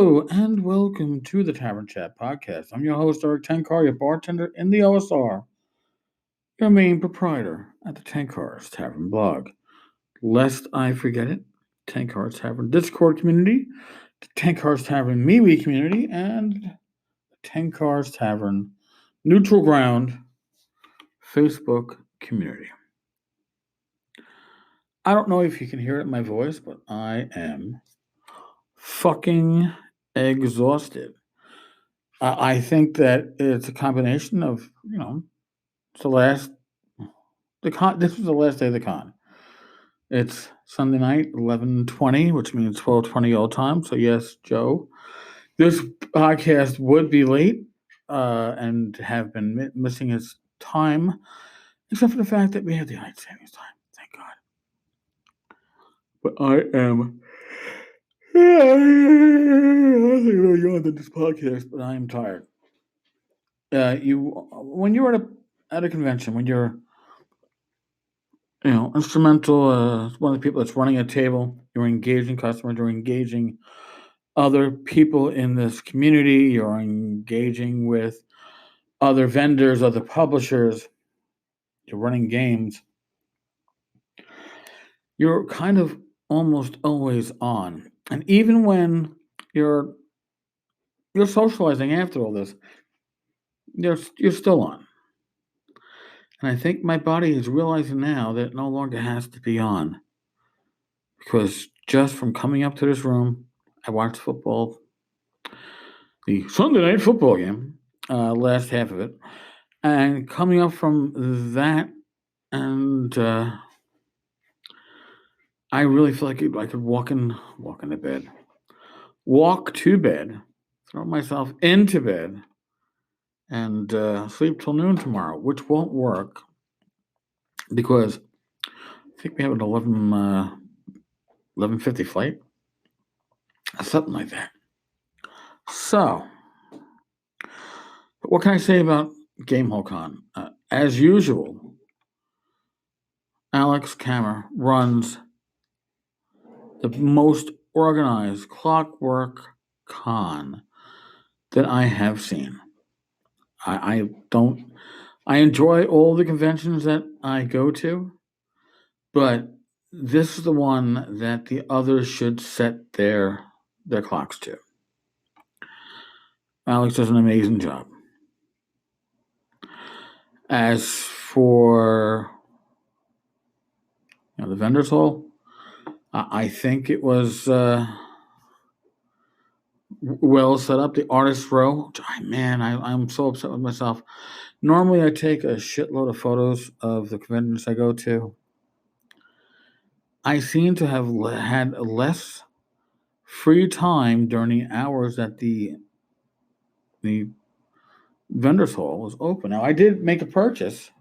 Hello and welcome to the Tavern Chat podcast. I'm your host, Eric Tenkar, your bartender in the OSR, your main proprietor at the Tenkar's Tavern blog. Lest I forget it, Tenkar's Tavern Discord community, the Tenkar's Tavern MeWe community, and the Tenkar's Tavern Neutral Ground Facebook community. I don't know if you can hear it in my voice, but I am fucking exhausted. I think that it's a combination of, it's the last, this was the last day of the con. It's Sunday night, 11:20, which means 12:20 all time. So yes, Joe, this podcast would be late and have been missing its time, except for the fact that we had the night savings time. Thank God. But I am, I think really going to this podcast, but I am tired. When you're at a convention, when you're instrumental, one of the people that's running a table, you're engaging customers, you're engaging other people in this community, you're engaging with other vendors, other publishers, you're running games, you're kind of almost always on. And even when you're socializing after all this, you're still on. And I think my body is realizing now that it no longer has to be on. Because just from coming up to this room, I watched football, the Sunday night football game, last half of it, and coming up from that, and I really feel like I could walk to bed, throw myself into bed, and sleep till noon tomorrow, which won't work because I think we have an 11:50 flight, something like that. So, what can I say about GameHole Con? As usual, Alex Kammer runs the most organized clockwork con that I have seen. I enjoy all the conventions that I go to, but this is the one that the others should set their clocks to. Alex does an amazing job. As for the vendors hall, I think it was well set up. The artist row, I'm so upset with myself. Normally, I take a shitload of photos of the conventions I go to. I seem to have had less free time during the hours that the vendors hall was open. Now, I did make a purchase.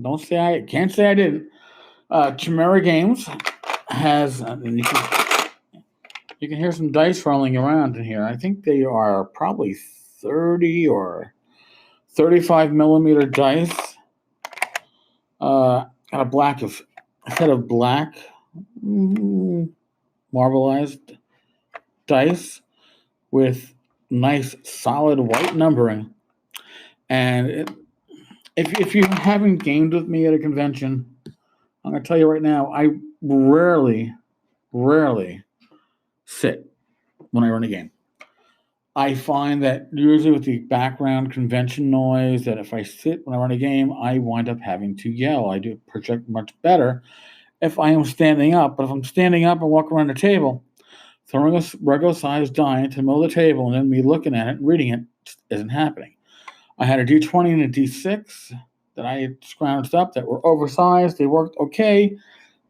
Can't say I didn't. Chimera Games has, you can hear some dice rolling around in here. I think they are probably 30 or 35 millimeter dice. Got a set of black marbleized dice with nice solid white numbering. And if you haven't gamed with me at a convention, I'm going to tell you right now, I rarely sit when I run a game. I find that usually with the background convention noise, that if I sit when I run a game, I wind up having to yell. I do project much better if I am standing up. But if I'm standing up and walk around the table, throwing a regular-sized die into the middle of the table and then me looking at it and reading it isn't happening. I had a D20 and a D6 that I had scrounged up that were oversized. They worked okay.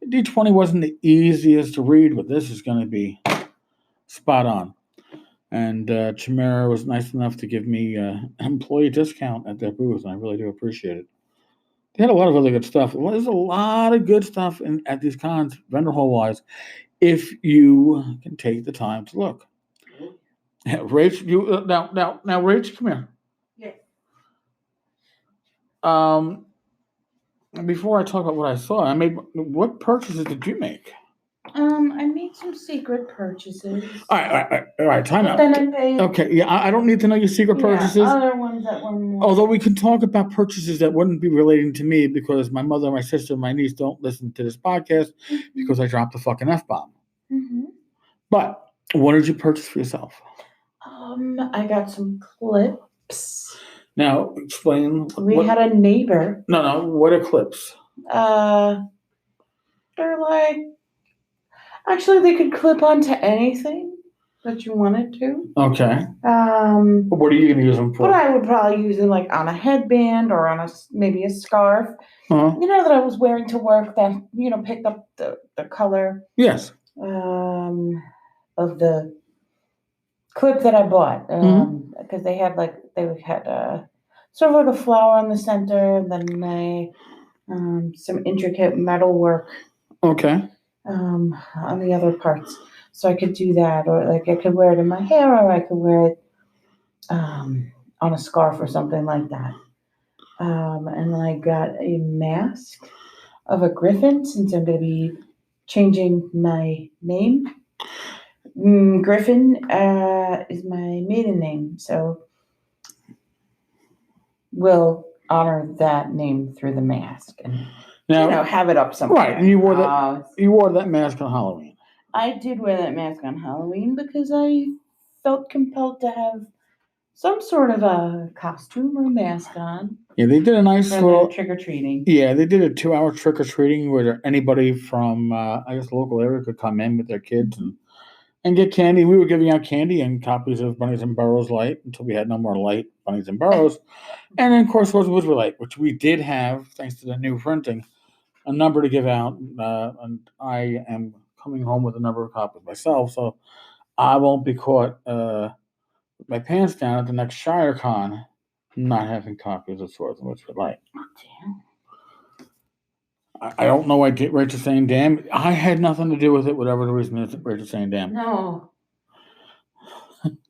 The D20 wasn't the easiest to read, but this is going to be spot on. And Chimera was nice enough to give me an employee discount at their booth, and I really do appreciate it. They had a lot of really good stuff. There's a lot of good stuff at these cons, vendor hall-wise, if you can take the time to look. Rach, now, Rach, come here. Yes. Before I talk about what I saw, what purchases did you make? I made some secret purchases. All right. Time But out. then I paid. Okay, yeah, I don't need to know your secret purchases. Other ones that were more. Although we can talk about purchases that wouldn't be relating to me because my mother, my sister, my niece don't listen to this podcast because I dropped the fucking F-bomb. Mm-hmm. But what did you purchase for yourself? I got some clips. Now, explain. We had a neighbor. No. What are clips? They're like, actually, they could clip onto anything that you wanted to. Okay. What are you going to use them for? But I would probably use them like on a headband or on maybe a scarf. Uh-huh. You know that I was wearing to work that, picked up the color. Yes. Of the clip that I bought. Because they had sort of like a flower in the center, and then some intricate metal work. Okay. On the other parts. So I could do that, or like I could wear it in my hair, or I could wear it on a scarf or something like that. And then I got a mask of a griffin since I'm going to be changing my name. Griffin is my maiden name, so we'll honor that name through the mask and have it up somewhere. Right, and you wore that mask on Halloween. I did wear that mask on Halloween because I felt compelled to have some sort of a costume or mask on. Yeah, they did a nice little trick-or-treating. Yeah, they did a 2-hour trick-or-treating where anybody from, I guess, the local area could come in with their kids and get candy. We were giving out candy and copies of Bunnies and Burrows Light until we had no more light Bunnies and Burrows. And then, of course, was Light, which we did have, thanks to the new printing, a number to give out. And I am coming home with a number of copies myself, so I won't be caught with my pants down at the next ShireCon not having copies of Swords and Witchwood Light. Oh, damn. I don't know why Rachel's saying damn. I had nothing to do with it, whatever the reason is Rachel's saying damn. No.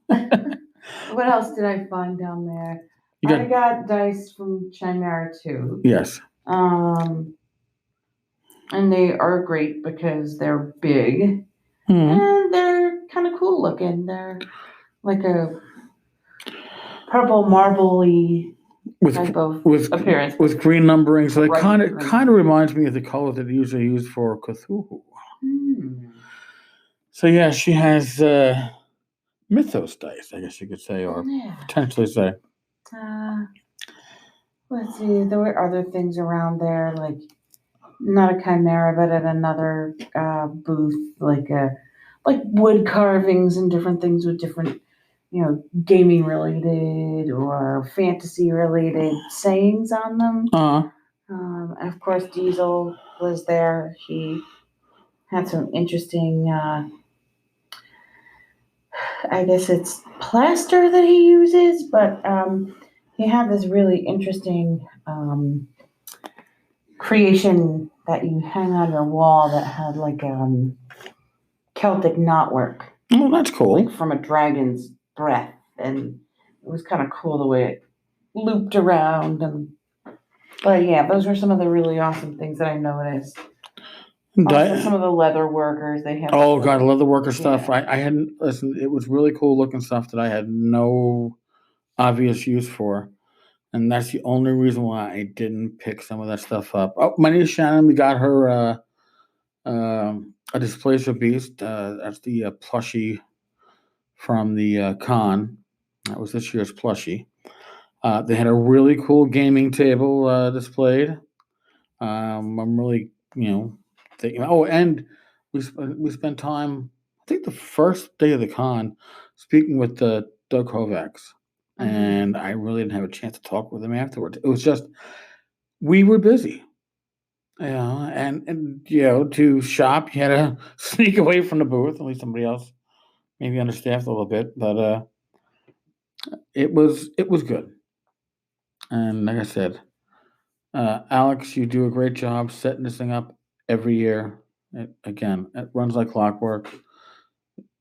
What else did I find down there? I got dice from Chimera too. Yes. And they are great because they're big. Mm-hmm. And they're kind of cool looking. They're like a purple marbly type of appearance. With green numbering. So it kind of reminds me of the color that they usually use for Cthulhu. So yeah, she has Mythos dice, I guess you could say, or potentially say. Let's see, there were other things around there, like not a chimera, but at another booth, like wood carvings and different things with different, gaming related or fantasy related sayings on them. Of course, Diesel was there. He had some interesting, I guess it's plaster that he uses, but he had this really interesting creation that you hang on your wall that had like Celtic knotwork. Oh, that's cool. Like from a dragon's breath, and it was kind of cool the way it looped around. But yeah, those were some of the really awesome things that I noticed. Also, some of the leather workers they have. Oh god, leather worker stuff. I hadn't listened. It was really cool looking stuff that I had no obvious use for, and that's the only reason why I didn't pick some of that stuff up. Oh, my niece Shannon, we got her a Displacer Beast. That's the plushie from the con. That was this year's plushie. They had a really cool gaming table displayed. I'm really, thinking. Oh, and we spent time. I think the first day of the con, speaking with Doug Kovacs, and I really didn't have a chance to talk with him afterwards. It was just we were busy. And to shop, you had to sneak away from the booth. At least somebody else, maybe understaffed a little bit, but it was good. And like I said, Alex, you do a great job setting this thing up every year. It runs like clockwork.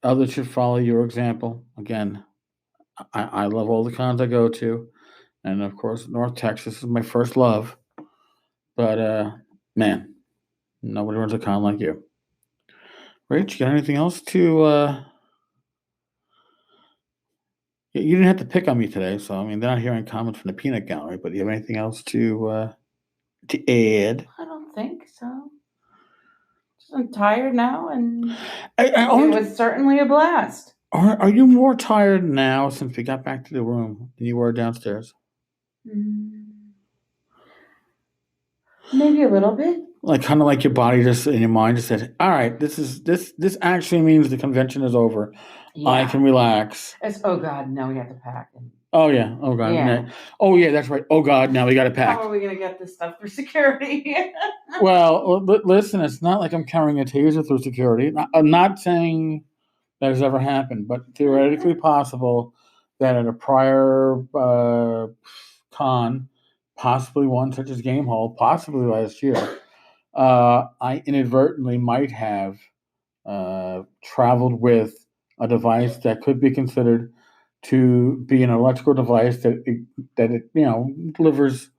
Others should follow your example. Again, I love all the cons I go to, and of course, North Texas is my first love. But man, nobody runs a con like you. Rach, you got anything else to? You didn't have to pick on me today, so I mean, they're not hearing comments from the peanut gallery. But do you have anything else to add? I don't think so. Just I'm tired now, and I it was certainly a blast. Are you more tired now since we got back to the room than you were downstairs? Maybe a little bit. Like kind of like your body just in your mind just said, "All right, this actually means the convention is over. Yeah. I can relax." Oh God, now we have to pack. Oh yeah. Oh God. Yeah. Oh yeah, that's right. Oh God, now we got to pack. How are we gonna get this stuff for security? Well, listen, it's not like I'm carrying a taser through security. I'm not saying that has ever happened, but theoretically possible that at a prior con, possibly one such as GameHole, possibly last year, I inadvertently might have traveled with a device that could be considered to be an electrical device that it delivers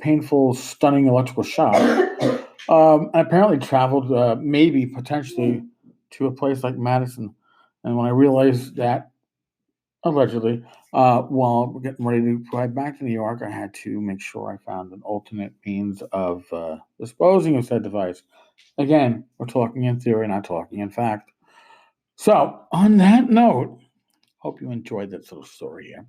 painful, stunning electrical shock. I apparently traveled maybe potentially to a place like Madison, and when I realized that allegedly, while we're getting ready to fly back to New York, I had to make sure I found an alternate means of disposing of said device. Again, we're talking in theory, not talking in fact. So, on that note, hope you enjoyed that little story here.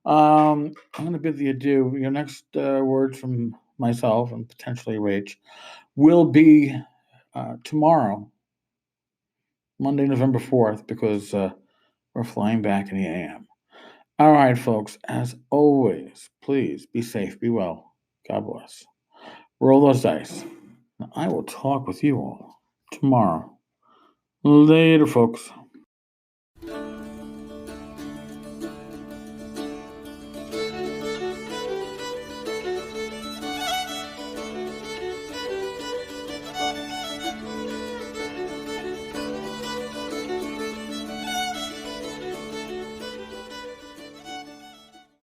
I'm going to bid you adieu. Your next words from myself and potentially Rach will be tomorrow, Monday, November 4th, because we're flying back in the AM. All right, folks, as always, please be safe, be well. God bless. Roll those dice. I will talk with you all tomorrow. Later, folks.